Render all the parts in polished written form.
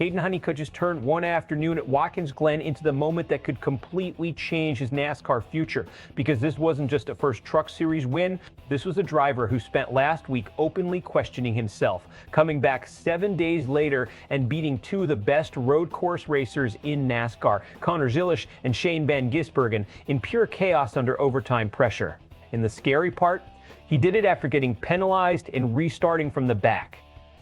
Kaden Honeycutt just turned one afternoon at Watkins Glen into the moment that could completely change his NASCAR future, because this wasn't just a first Truck Series win. This was a driver who spent last week openly questioning himself, coming back 7 days later and beating two of the best road course racers in NASCAR, Connor Zilisch and Gisbergen, in pure chaos under overtime pressure. And the scary part? He did it after getting penalized and restarting from the back.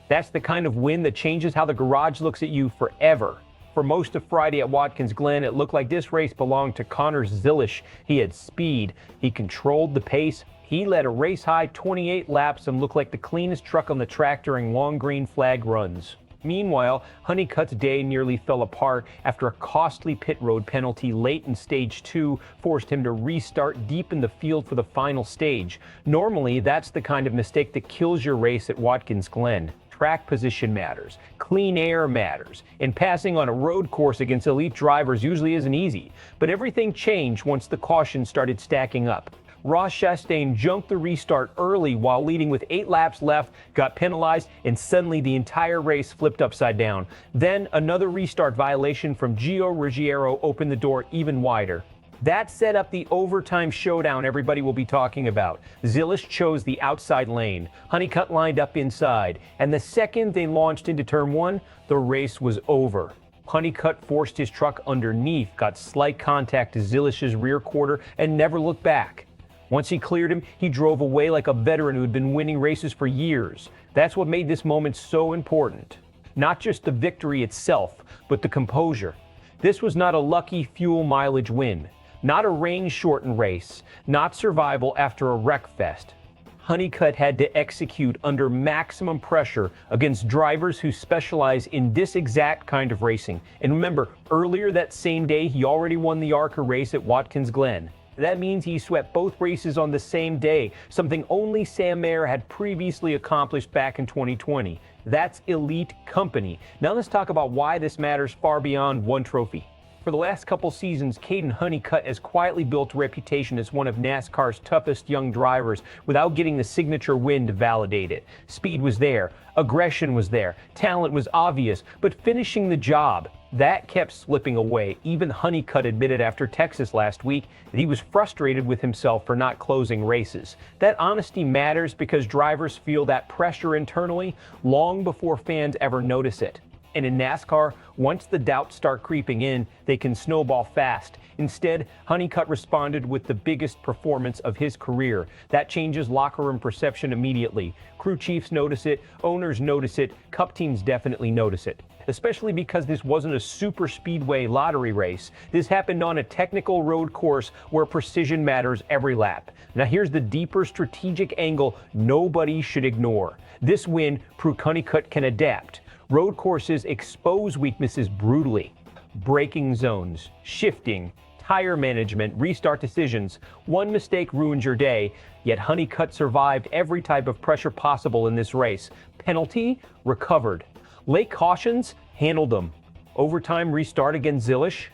That's the kind of win that changes how the garage looks at you forever. For most of Friday at Watkins Glen, it looked like this race belonged to Connor Zilisch. He had speed, he controlled the pace, he led a race-high 28 laps and looked like the cleanest truck on the track during long green flag runs. Meanwhile, Honeycutt's day nearly fell apart after a costly pit road penalty late in stage 2 forced him to restart deep in the field for the final stage. Normally, that's the kind of mistake that kills your race at Watkins Glen. Track position matters, clean air matters, and passing on a road course against elite drivers usually isn't easy. But everything changed once the caution started stacking up. Chastain jumped the restart early while leading with 8 laps left, got penalized, and suddenly the entire race flipped upside down. Then another restart violation from Gio Ruggiero opened the door even wider. That set up the overtime showdown everybody will be talking about. Zilisch chose the outside lane. Honeycutt lined up inside. And the second they launched into turn 1, the race was over. Honeycutt forced his truck underneath, got slight contact to Zilisch's rear quarter, and never looked back. Once he cleared him, he drove away like a veteran who had been winning races for years. That's what made this moment so important. Not just the victory itself, but the composure. This was not a lucky fuel mileage win. Not a rain-shortened race, not survival after a wreck fest. Honeycutt had to execute under maximum pressure against drivers who specialize in this exact kind of racing. And remember, earlier that same day, he already won the ARCA race at Watkins Glen. That means he swept both races on the same day, something only Sam Mayer had previously accomplished back in 2020. That's elite company. Now let's talk about why this matters far beyond one trophy. For the last couple seasons, Kaden Honeycutt has quietly built a reputation as one of NASCAR's toughest young drivers without getting the signature win to validate it. Speed was there, aggression was there, talent was obvious, but finishing the job, that kept slipping away. Even Honeycutt admitted after Texas last week that he was frustrated with himself for not closing races. That honesty matters because drivers feel that pressure internally long before fans ever notice it. And in NASCAR, once the doubts start creeping in, they can snowball fast. Instead, Honeycutt responded with the biggest performance of his career. That changes locker room perception immediately. Crew chiefs notice it, owners notice it, cup teams definitely notice it. Especially because this wasn't a super speedway lottery race. This happened on a technical road course where precision matters every lap. Now here's the deeper strategic angle nobody should ignore. This win proved Honeycutt can adapt. Road courses expose weaknesses brutally. Braking zones, shifting, tire management, restart decisions. One mistake ruins your day, yet Honeycutt survived every type of pressure possible in this race. Penalty? Recovered. Late cautions? Handled them. Overtime restart against Zilisch?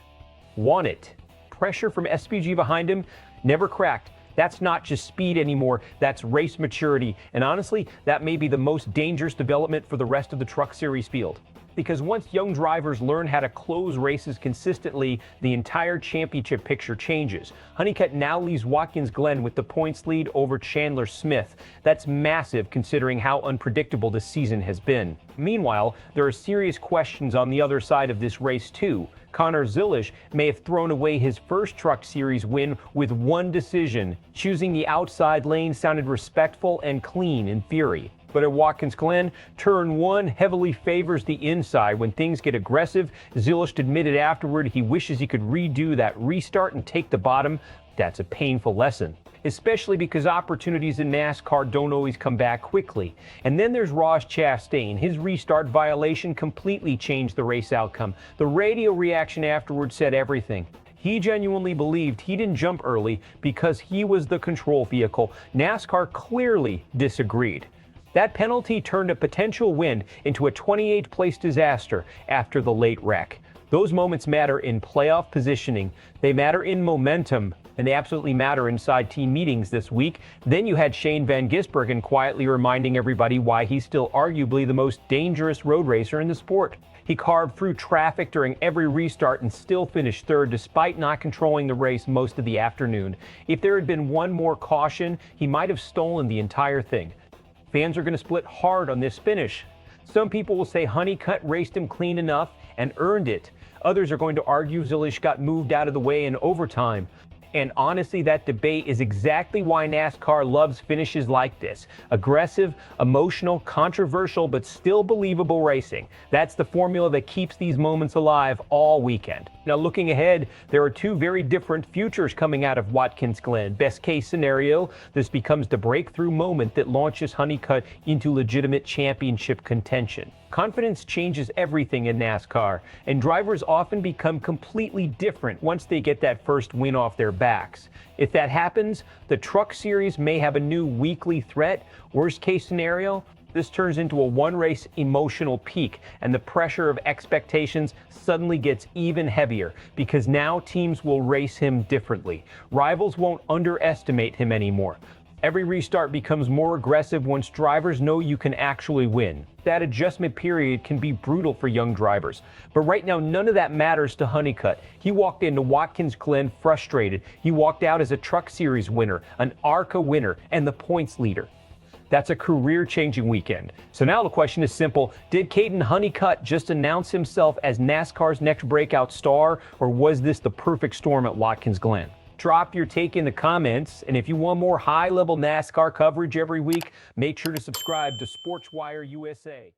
Won it. Pressure from SPG behind him? Never cracked. That's not just speed anymore, that's race maturity. And honestly, that may be the most dangerous development for the rest of the Truck Series field. Because once young drivers learn how to close races consistently, the entire championship picture changes. Honeycutt now leaves Watkins Glen with the points lead over Chandler Smith. That's massive considering how unpredictable this season has been. Meanwhile, there are serious questions on the other side of this race too. Connor Zilisch may have thrown away his first Truck Series win with one decision. Choosing the outside lane sounded respectful and clean in theory. But at Watkins Glen, turn 1 heavily favors the inside. When things get aggressive, Zilisch admitted afterward he wishes he could redo that restart and take the bottom. That's a painful lesson, especially because opportunities in NASCAR don't always come back quickly. And then there's Chastain. His restart violation completely changed the race outcome. The radio reaction afterward said everything. He genuinely believed he didn't jump early because he was the control vehicle. NASCAR clearly disagreed. That penalty turned a potential win into a 28th place disaster after the late wreck. Those moments matter in playoff positioning. They matter in momentum. and they absolutely matter inside team meetings this week. Then you had Shane Van Gisbergen quietly reminding everybody why he's still arguably the most dangerous road racer in the sport. He carved through traffic during every restart and still finished third despite not controlling the race most of the afternoon. If there had been one more caution, he might have stolen the entire thing. Fans are going to split hard on this finish. Some people will say Honeycutt raced him clean enough and earned it. Others are going to argue Zilisch got moved out of the way in overtime. And honestly, that debate is exactly why NASCAR loves finishes like this. Aggressive, emotional, controversial, but still believable racing. That's the formula that keeps these moments alive all weekend. Now, looking ahead, there are two very different futures coming out of Watkins Glen. Best case scenario, this becomes the breakthrough moment that launches Honeycutt into legitimate championship contention. Confidence changes everything in NASCAR, and drivers often become completely different once they get that first win off their backs. If that happens, the Truck Series may have a new weekly threat. Worst case scenario, this turns into a one-race emotional peak, and the pressure of expectations suddenly gets even heavier because now teams will race him differently. Rivals won't underestimate him anymore. Every restart becomes more aggressive once drivers know you can actually win. That adjustment period can be brutal for young drivers. But right now, none of that matters to Honeycutt. He walked into Watkins Glen frustrated. He walked out as a Truck Series winner, an ARCA winner, and the points leader. That's a career-changing weekend. So now the question is simple. Did Kaden Honeycutt just announce himself as NASCAR's next breakout star, or was this the perfect storm at Watkins Glen? Drop your take in the comments, and if you want more high-level NASCAR coverage every week, make sure to subscribe to SportsWire USA.